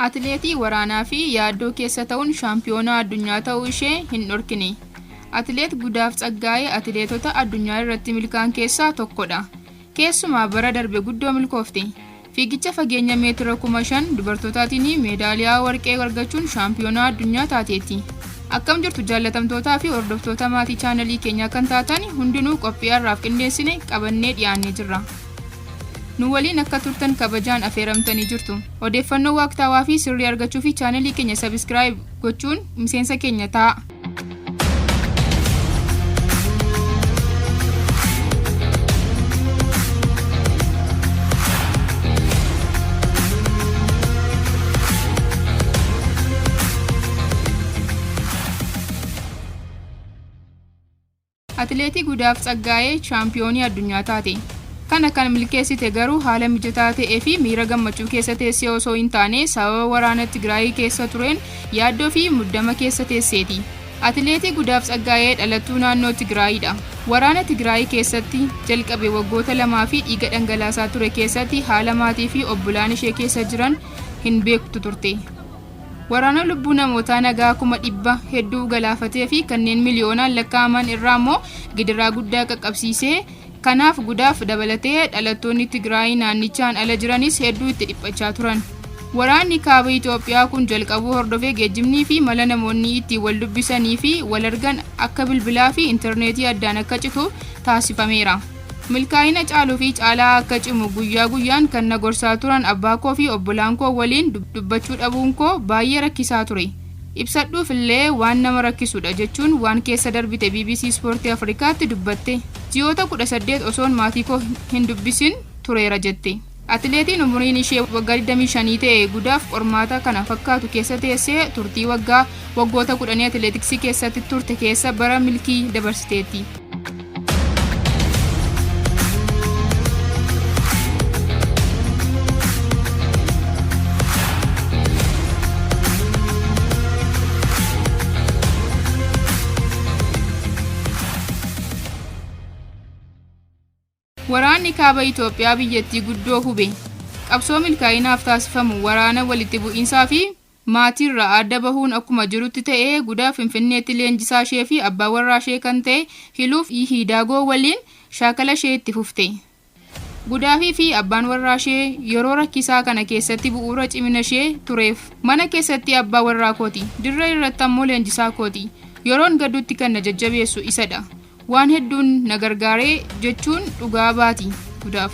Atileetii waraanaa fi yaaddoo keessa ta'uun shaampiyoonaa addunyaa ta'uu ishee hin dhorkine. Atileet Gudaf Tsegay atileetota addunyaa irratti milkaan keessaa tokkodha. Keessumaa bara darbe guddoo milkoofte. Fiigicha fageenya meetira 5,000 dubartootaatiin meedaaliyaa warqee argachuun shaampiyoonaa addunyaa taateetti. Akkam jirtu jaallatamtootaa fi hordoftoota maatii chaanalii keenyaa kan taatan hundinuu qophii har'aaf qindeessine qabannee dhiyaannee jirra. Nu waliin akka turtan kabajaan affeeramtanii jirtu. Odeeffannoo waqtaawaa fi sirrii argachuuf chaanalii keenya subscribe gochuun miseensa keenya ta'a. Atileetii Gudaf Tsegay shaampiyoonii addunyaa taate. Kana kan milkeessite garuu haala mijataa ta'ee fi miira gammachuu keessa teessee osoo hin taane sababa waraana Tigraay keessa tureen yaaddoo fi muddama keessa teesseeti. Atileetii Gudaf Tsegay dhalattuu naannoo Tigraayidha. Waraana Tigraay keessatti jalqabe waggoota 2 fi dhiiga dhangalaasaa ture keessatti haala maatii fi obbolaan ishee keessa jiran hin beektu turte. Waraana lubbuu namootaa nagaa 100,000 hedduu galaafatee fi kanneen miliyoonaan lakkaa'aman irraa immoo gidiraa guddaa qaqqabsiisee. Kanaaf Gudaaf dabalatee dhalattoonni Tigraay naannichaan ala jiranis hedduu itti dhiphachaa turan. Waraanni kaaba Itoophiyaa kun jalqabuu hordofee geejjibnii fi mala namoonni itti wal dubbisanii fi wal argan akka bilbilaa fi intarneetii addaan akka citu taasifameera. Milkaa'ina caaluu fi caalaa akka cimu guyyaa guyyaan kan na gorsaa turan abbaa koo fi obbolaan koo waliin dubbachuu dhabuun koo baay'ee rakkisaa ture. Ibsadhuuf illee waan nama rakkisudha jechuun waan keessa darbite BBC Sportii Afrikaatti dubbatte. Ji'oota 18 osoon maatii koo hin dubbisin tureera jette. Atileetiin umuriin ishee waggaa 25 ta'e Gudaaf qormaata kana fakkaatu keessa teessee turtii waggoota 10 atileetiksii keessatti turte keessa bara milkii dabarsiteetti. Waraanni kaaba Itoophiyaa biyyattii guddoo hube. Qabsoo milkaa'inaaf taasifamu waraana walitti bu'iinsaa fi maatiirraa adda bahuun akkuma jirutti ta'ee Gudaaf Finfinneetti leenjisaa ishee fi abbaa warraa ishee kan ta'e Hiluuf Hidaagoo waliin shaakala ishee itti fufte. Gudaafii fi abbaan warraa ishee yeroo rakkisaa kana keessatti bu'uura cimina ishee tureef. Mana keessatti abbaa warraa kooti, dirree irratti ammoo leenjisaa kooti. Yeroon gadduutti kan na jajjabeessu isadha. Waan hedduun na gargaaree jechuun dhugaa baati Gudaaf.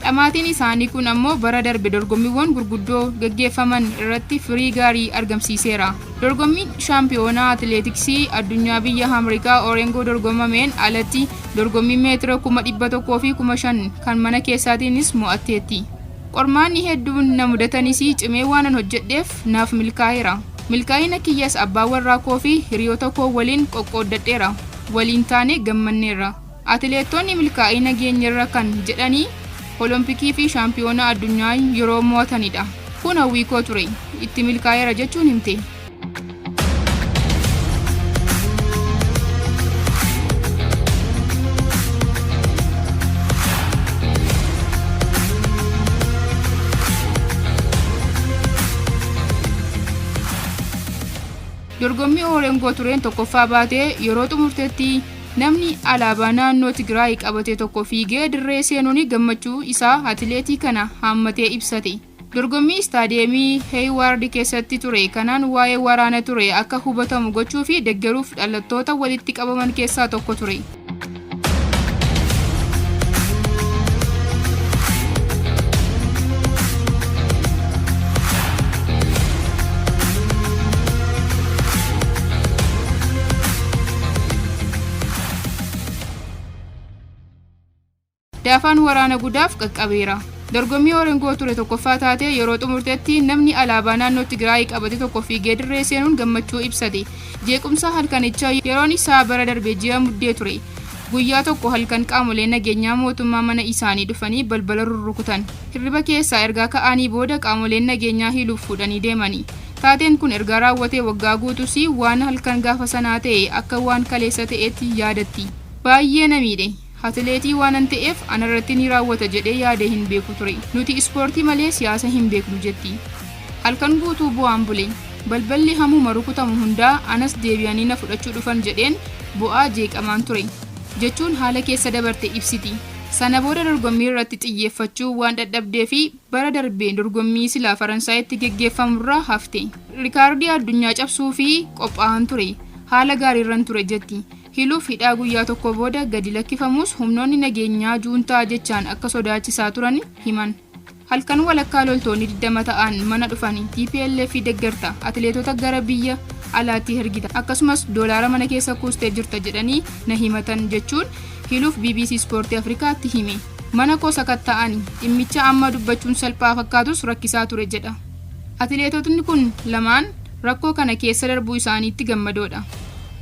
Dhamaatiin isaanii kun ammoo bara darbe dorgommiiwwan gurguddoo gaggeeffaman irratti firii gaarii argamsiiseera. Dorgommiin shaampiyoonaa atileetiksii addunyaa biyya Ameerikaa Orengoo dorgomameen alatti dorgommii meetira 100,000 fi 5,000 kan mana keessaatiinis mo'atteetti. Qormaanni hedduun na mudatanis cimee waanan hojjedheef naaf milkaa'eera. Milkaa'ina kiyyas abbaa warraa koo fi hiriyoota koo waliin qoqqooddadheera. Waliin taane gammanneerra. Atileetonni milkaa'ina geenyerra kan jedhanii olompikii fi shaampiyoonaa addunyaa yeroo mo'atanidha. Kun hawwii koo ture. Itti milkaa'eera jechuun himte. Dorgommii Orengoo tureen tokkoffaa baatee yeroo xumurteetti namni alaabaa naannoo Tigraay qabate tokko fiigee dirree seenuun gammachuu isaa atileetii kana haammatee ibsate. Dorgommii istaadiyeemii Hayward keessatti ture kanaan waa'ee waraana ture akka hubatamu gochuu fi deeggaruuf dhalattoota walitti qabaman keessaa tokko ture. Daafaan waraana Gudaaf qaqqabeera. Dorgommii Orengoo ture tokkoffaa taatee yeroo xumurteetti namni alaabaa naannoo Tigraay qabate tokko fiigee dirree seenuun gammachuu ibsate. Jeequmsa halkanichaa yeroon isaa bara darbe ji'a muddee ture. Guyyaa tokko halkan qaamolee nageenyaa mootummaa mana isaanii dhufanii balbala rurrukutan. Hirriba keessaa ergaa ka'anii booda qaamoleen nageenyaa hiluuf fuudhanii deemanii. Taateen kun erga raawwatee waggaa guutuus waan halkan gaafa sanaa ta'e akka waan kaleessa ta'etti yaadatti. Baay'ee na miidhe. Atileetii waan ta'eef anarratti ni raawwata jedhee yaadee hin beeku ture. Nuti ispoortii malee siyaasa hin beeknu jetti. Halkan guutuu bu'aan bule. Balballi hamuma rukutamu hundaa anas deebi'anii na fudhachuu dhufan jedheen bu'aa jeeqamaan ture jechuun haala keessa dabarte ibsiti. Sana booda dorgommii irratti xiyyeeffachuu waan dadhabdee fi bara darbee dorgommii silaa Faransaayitti geggeeffamurraa hafte. Rikaardii addunyaa cabsuu fi qophaa'an ture. Haala gaariirran ture jetti. Hiluuf hidhaa guyyaa tokko booda gadi lakkifamus humnoonni nageenyaa juuntaa jechaan akka sodaachisaa turan himan. Halkan walakkaa loltoonni 20 ta'an mana dhufanii TPLF deeggarta atileetota gara biyya alaatti hergita akkasumas doolaara mana keessa kuustee jirta jedhanii na himatan jechuun Hiluuf BBC Sport Afrikaatti hime. Mana koo sakatta'anii dhimmicha amma dubbachuun salphaa fakkaatus rakkisaa ture jedha. Atileetotni kun lamaan rakkoo kana keessa darbuu isaaniitti gammadoodha.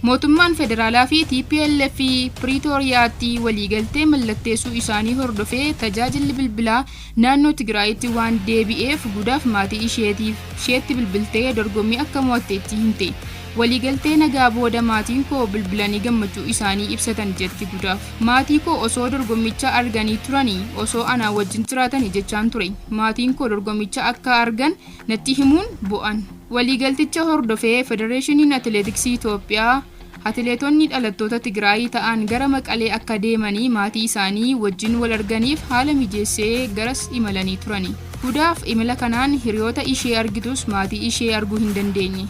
Mootummaan federaalaa fi TPLF Pretooriyaatti waliigaltee mallatteessuu isaanii hordofee tajaajilli bilbilaa naannoo Tigraayitti waan deebi'eef Gudaaf maatii isheetti bilbiltee dorgommii akka mo'atteetti himte. Waliigaltee nagaa booda maatiin koo bilbilanii gammachuu isaanii ibsatan jetti Gudaaf. Maatii koo osoo dorgommicha arganii turanii osoo anaa wajjin jiraatanii jechaan ture. Maatiin koo dorgommicha akka argan natti himuun bu'an. Waliigalticha hordofee Federeeshiniin Athleticsii Itoophiyaa atileetonni dhalattoota Tigraayii ta'an gara Maqalee akka deemanii maatii isaanii wajjin wal arganiif haala mijeessee garas imalanii turani. Gudaaf imala kanaan hiriyoota ishee argitus maatii ishee arguu hin dandeenye.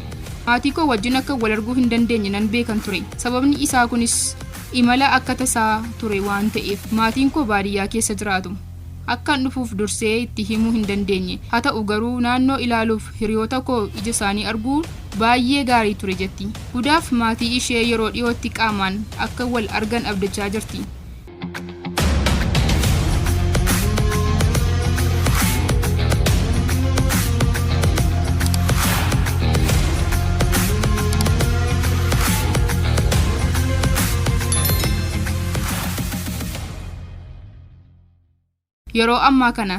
Maatii koo wajjin akka wal arguu hin dandeenye nan beekan ture. Sababni isaa kunis imala akka tasaa ture waan ta'eef maatiin koo baadiyyaa keessa jiraatu. Akkan dhufuuf dursee itti himuu hin dandeenye. Haa ta'u garuu naannoo ilaaluuf hiriyoota koo ija isaanii arguu baay'ee gaarii ture jetti. Gudaaf maatii ishee yeroo dhiyootti qaamaan akka wal argan abdachaa jirti. Yeroo ammaa kana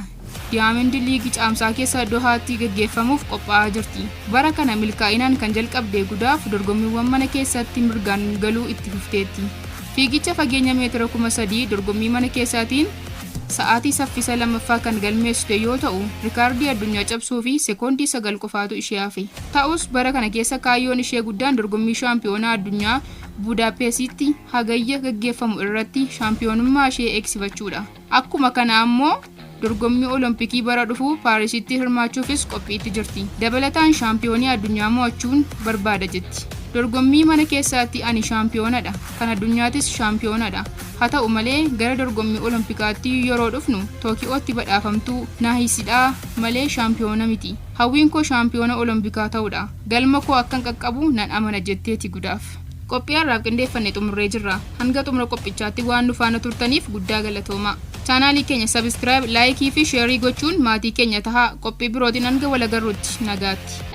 Diamand League caamsaa keessa Dohaatti geggeeffamuuf qophaa'aa jirti. Bara kana milkaa'inaan kan jalqabde Gudaaf dorgommiiwwan mana keessatti mirgaan galuu itti fufteetti. Fiigicha fageenya meetira 3000 dorgommii mana keessaatiin sa'aatii saffisa lammaffaa kan galmeessite yoo ta'u, rikaardii addunyaa cabsuu fi sekoondii 9 qofaatu ishee hafe. Ta'us bara kana keessa kaayyoon ishee guddaan dorgommii shaampiyoonaa addunyaa Budapestitti hagayya geggeeffamu irratti shaampiyoonummaa ishee eegsifachuudha. Akkuma kana ammoo dorgommii olompikii bara dhufu Paarisitti hirmaachuufis qophiitti jirti. Dabalataan shaampiyoonii addunyaa mo'achuun barbaada jetti. Dorgommii mana keessaatti ani shaampiyoonadha, kan addunyaatis shaampiyoonadha. Haa ta'u malee gara dorgommii olompikaatti yeroo dhufnu Tookiyootti badhaafamtuu naahisidhaa malee shaampiyoona miti. Hawwiin koo shaampiyoona olompikaa ta'uudha. Galma koo akkan qaqqabu nan amana jetteeti Gudaaf. Qophii har'aaf qindeeffanne xumurree jirra. Hanga xumura qophichaatti waan nu faana turtaniif guddaa galatoomaa. Chaanaalii keenya subscribe, like fi share gochuun maatii keenya tahaa. Qophii birootiin hanga wal agarruutti nagaatti.